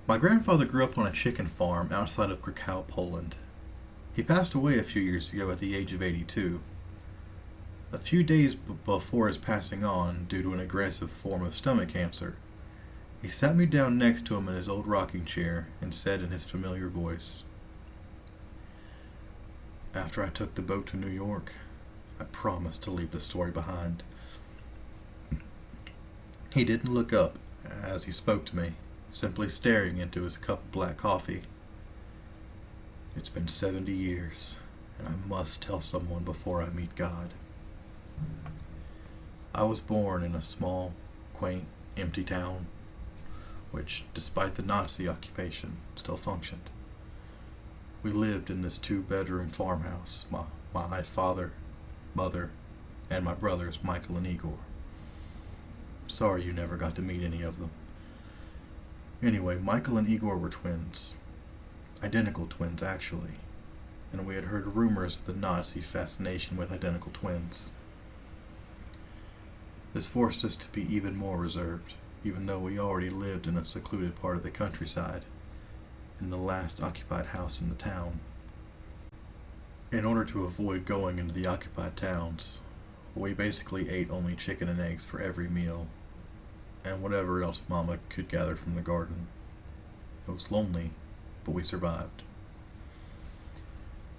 My grandfather grew up on a chicken farm outside of Krakow, Poland. He passed away a few years ago at the age of 82. A few days before his passing on, due to an aggressive form of stomach cancer, he sat me down next to him in his old rocking chair and said in his familiar voice, "After I took the boat to New York, I promised to leave the story behind." He didn't look up as he spoke to me, simply staring into his cup of black coffee. "It's been 70 years, and I must tell someone before I meet God." I was born in a small, quaint, empty town, which, despite the Nazi occupation, still functioned. We lived in this two-bedroom farmhouse, my father, mother, and my brothers Michael and Igor. Sorry you never got to meet any of them. Anyway, Michael and Igor were twins. Identical twins, actually. And we had heard rumors of the Nazi fascination with identical twins. This forced us to be even more reserved, even though we already lived in a secluded part of the countryside, in the last occupied house in the town. In order to avoid going into the occupied towns, we basically ate only chicken and eggs for every meal, and whatever else Mama could gather from the garden. It was lonely, but we survived.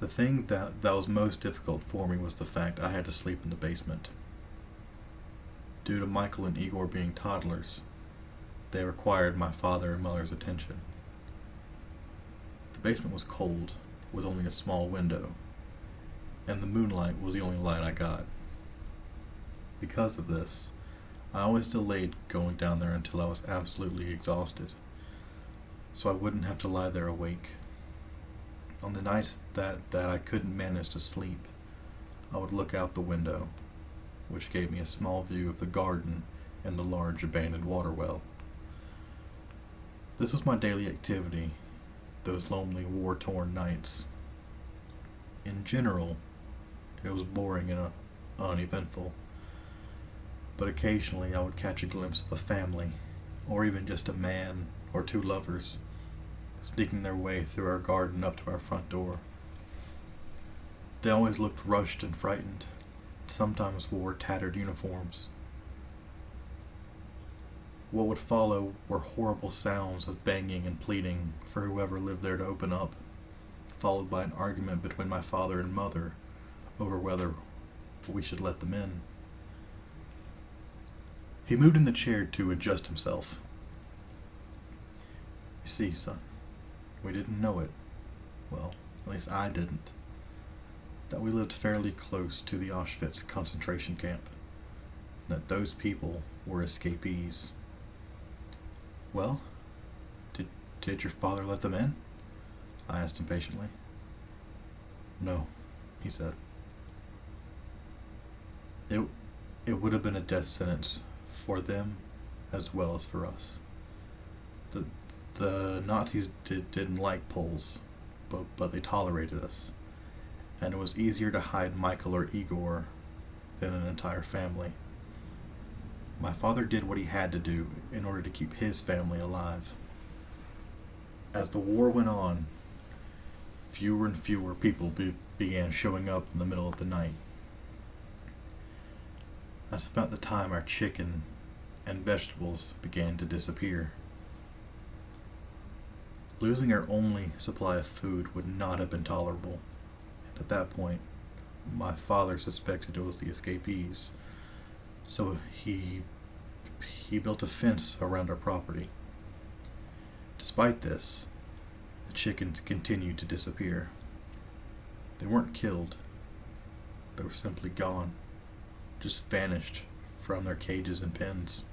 The thing that was most difficult for me was the fact I had to sleep in the basement. Due to Michael and Igor being toddlers, they required my father and mother's attention. The basement was cold, with only a small window, and the moonlight was the only light I got. Because of this, I always delayed going down there until I was absolutely exhausted, so I wouldn't have to lie there awake. On the nights that I couldn't manage to sleep, I would look out the window, which gave me a small view of the garden and the large abandoned water well. This was my daily activity, those lonely, war-torn nights. In general, it was boring and uneventful, but occasionally I would catch a glimpse of a family, or even just a man or two lovers, sneaking their way through our garden up to our front door. They always looked rushed and frightened, sometimes wore tattered uniforms. What would follow were horrible sounds of banging and pleading for whoever lived there to open up, followed by an argument between my father and mother over whether we should let them in. He moved in the chair to adjust himself. "You see, son, we didn't know it. Well, at least I didn't. That we lived fairly close to the Auschwitz concentration camp, and that those people were escapees." "Well, did your father let them in?" I asked impatiently. "No," he said. It would have been a death sentence for them as well as for us. The Nazis didn't like Poles, but they tolerated us, and it was easier to hide Michael or Igor than an entire family. My father did what he had to do in order to keep his family alive. As the war went on, fewer and fewer people began showing up in the middle of the night. That's about the time our chicken and vegetables began to disappear. Losing our only supply of food would not have been tolerable, and at that point, my father suspected it was the escapees, so he built a fence around our property. Despite this, the chickens continued to disappear. They weren't killed, they were simply gone, just vanished from their cages and pens.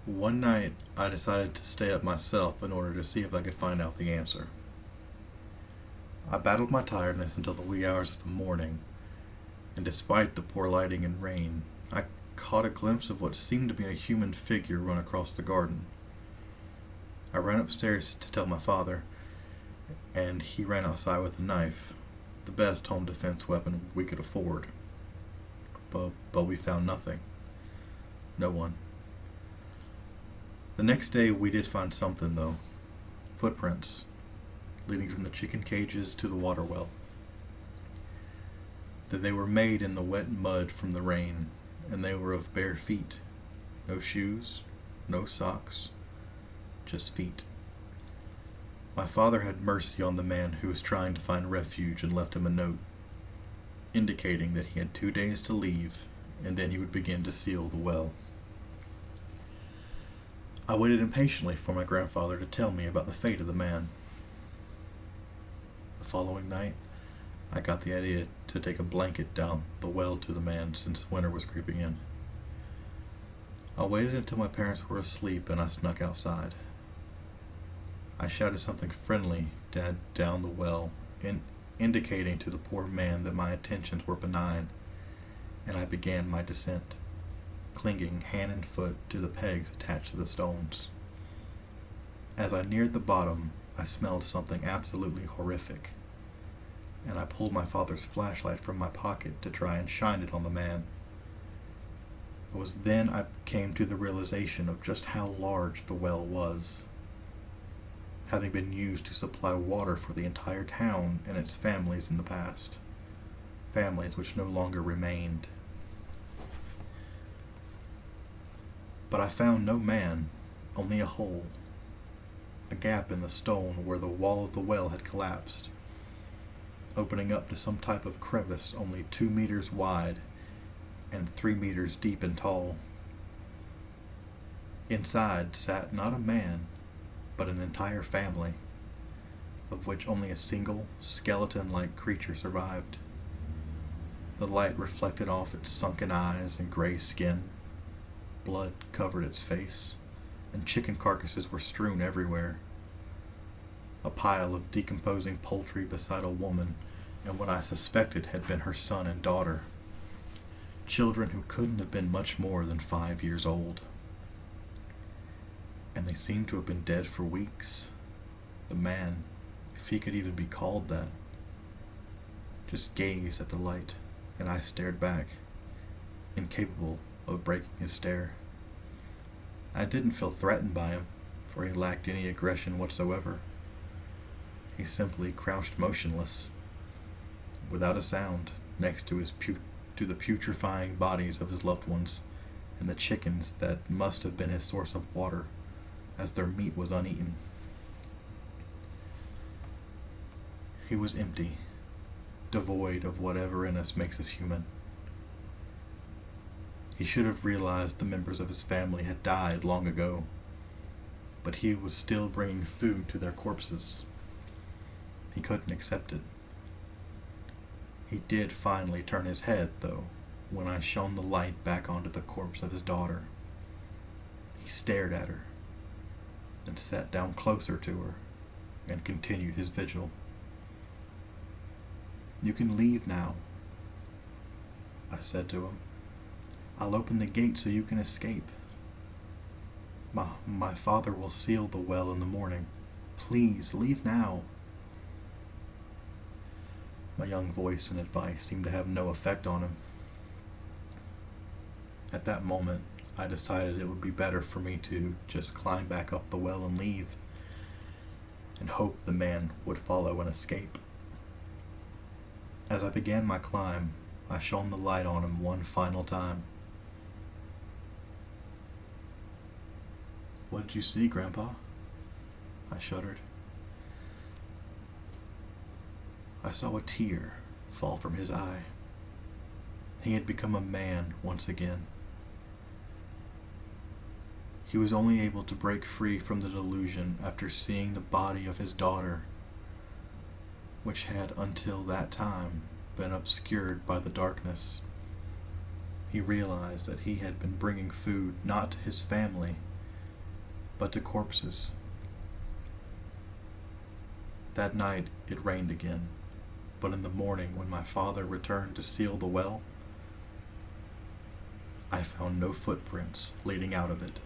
One night, I decided to stay up myself in order to see if I could find out the answer. I battled my tiredness until the wee hours of the morning, and despite the poor lighting and rain, I caught a glimpse of what seemed to be a human figure run across the garden. I ran upstairs to tell my father, and he ran outside with a knife, the best home defense weapon we could afford. But we found nothing. No one. The next day we did find something, though. Footprints, leading from the chicken cages to the water well. That they were made in the wet mud from the rain, and they were of bare feet. No shoes, no socks, just feet. My father had mercy on the man who was trying to find refuge and left him a note, indicating that he had 2 days to leave, and then he would begin to seal the well. I waited impatiently for my grandfather to tell me about the fate of the man. The following night, I got the idea to take a blanket down the well to the man since winter was creeping in. I waited until my parents were asleep and I snuck outside. I shouted something friendly down the well, indicating to the poor man that my intentions were benign, and I began my descent, clinging hand and foot to the pegs attached to the stones. As I neared the bottom, I smelled something absolutely horrific, and I pulled my father's flashlight from my pocket to try and shine it on the man. It was then I came to the realization of just how large the well was, having been used to supply water for the entire town and its families in the past, families which no longer remained. But I found no man, only a hole, a gap in the stone where the wall of the well had collapsed, opening up to some type of crevice only 2 meters wide and 3 meters deep and tall. Inside sat not a man, but an entire family, of which only a single skeleton-like creature survived. The light reflected off its sunken eyes and gray skin. Blood covered its face, and chicken carcasses were strewn everywhere. A pile of decomposing poultry beside a woman and what I suspected had been her son and daughter. Children who couldn't have been much more than 5 years old. And they seemed to have been dead for weeks. The man, if he could even be called that, just gazed at the light, and I stared back, incapable of breaking his stare. I didn't feel threatened by him, for he lacked any aggression whatsoever. He simply crouched motionless, without a sound, next to the putrefying bodies of his loved ones and the chickens that must have been his source of water, as their meat was uneaten. He was empty, devoid of whatever in us makes us human. He should have realized the members of his family had died long ago, but he was still bringing food to their corpses. He couldn't accept it. He did finally turn his head, though, when I shone the light back onto the corpse of his daughter. He stared at her, and sat down closer to her, and continued his vigil. "You can leave now," I said to him. "I'll open the gate so you can escape. My father will seal the well in the morning. Please, leave now." My young voice and advice seemed to have no effect on him. At that moment, I decided it would be better for me to just climb back up the well and leave, and hope the man would follow and escape. As I began my climb, I shone the light on him one final time. "What did you see, Grandpa?" I shuddered. I saw a tear fall from his eye. He had become a man once again. He was only able to break free from the delusion after seeing the body of his daughter, which had until that time been obscured by the darkness. He realized that he had been bringing food not to his family, but to corpses. That night it rained again, but in the morning when my father returned to seal the well, I found no footprints leading out of it.